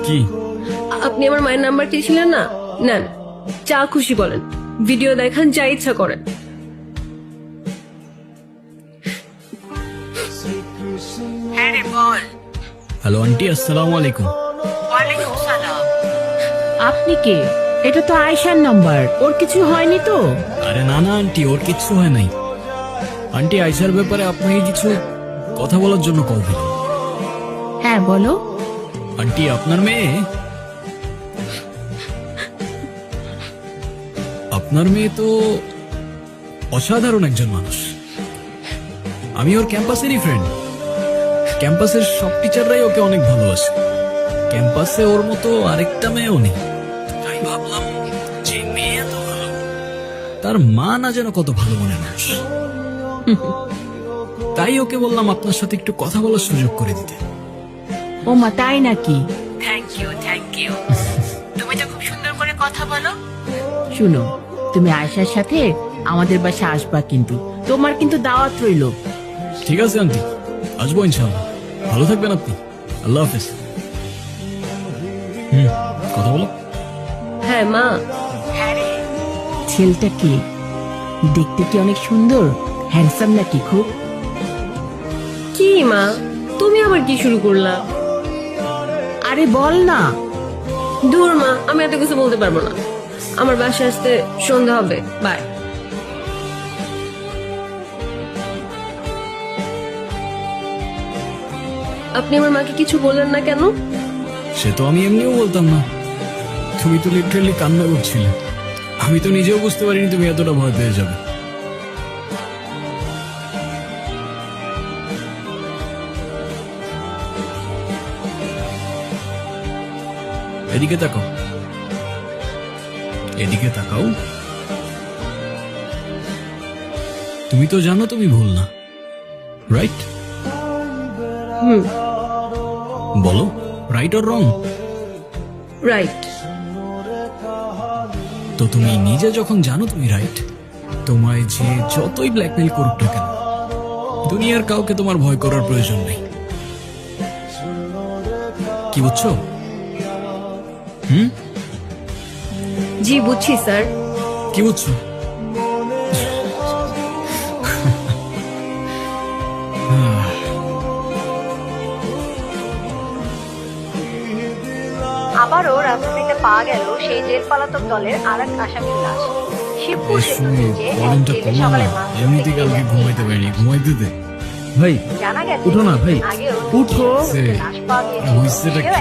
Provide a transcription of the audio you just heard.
কি? আপনি আমার মায়ের নাম্বার চেয়েছিলেন না, নেন, যা খুশি বলেন, ভিডিও দেখান, যা ইচ্ছা করেন। হ্যাঁ রে বল। হ্যালো আন্টি, আসসালামু আলাইকুম। ওয়ালাইকুম সালাম। আপনি কে? এটা তো আয়শার নাম্বার, ওর কিছু হয়নি তো? আরে না না আন্টি, ওর কিচ্ছু হয় নাই। আন্টি, আয়শার ব্যাপারে আপনাকে কিছু কথা বলার জন্য কল দিলাম। হ্যাঁ বলো। আন্টি, আপনার মেয়ে তো অসাধারণ একজন মানুষ। আমি ওর ক্যাম্পাসেরই ফ্রেন্ড। ক্যাম্পাসের সব টিচাররাই ওকে অনেক ভালোবাসে। ক্যাম্পাসে ওর মতো আরেকটা মেয়েও নেই। তাই ভাবলাম যে মেয়ে এত ভালো, তার মা না যেন কত ভালো মনের মানুষ। তাই ওকে বললাম আপনার সাথে একটু কথা বলার সুযোগ করে দিতে। ও মা, তাই নাকি? Thank you thank you. তুমি তো খুব সুন্দর করে কথা বলো। শুনো, তুমি আয়শার সাথে আমাদের বাসা আসবা, কিন্তু তোমার কিন্তু দাওয়াত রইলো। ঠিক আছে আন্টি, আসবো ইনশাআল্লাহ। ভালো থাকবেন আপনি। আল্লাহ হাফেজ। কথা বলো। হ্যাঁ মা। হ্যাঁ রে, ছেলেটা কি দেখতে? কি অনেক সুন্দর, হ্যান্ডসাম নাকি খুব? কি মা, তুমি আবার কি শুরু করলা? আরে বল না। দূর মা, আমি এত কিছু বলতে পারবো না। আমার বাসায় আসতে সন্ধ্যা হবে, বাই। আপনি আমার মাকে কিছু বললেন না কেন? সে তো আমি এমনিও বলতাম না। তুমি তো লিটারালি কান্না করছিলে। আমি তো নিজেও বুঝতে পারিনি তুমি এতটা ভয় পেয়ে যাবে। এদিকে তাকাও, এদিকে তাকাও। তুমি তো জানো তুমি ভুল না, রাইট? বলো, রাইট অর রং? রাইট। তো তুমি নিজে যখন জানো তুমি রাইট, তোমায় যে যতই ব্ল্যাকমেল করুক না কেন, দুনিয়ার কাউকে তোমার ভয় করার প্রয়োজন নেই। কি বুঝছো? জি বুঝছি স্যার। কি বুঝছো? আবারও রাজধানীতে পাওয়া গেল সেই জেল পলাতক দলের আরেক আসামির লাশ। শিবপুর সেতুর নিচে এক কলমটা জেলে কমা সকালে না, মাছ এমনিতে ধরতে কালকে গিয়ে ঘুমাইতে পারিনি, ঘুমাইতে দে। ভাই জানা গেছে উঠো না ভাই, আগেও উঠো। লাশ পাওয়া গিয়েছিল। হইছেটা কি? সেও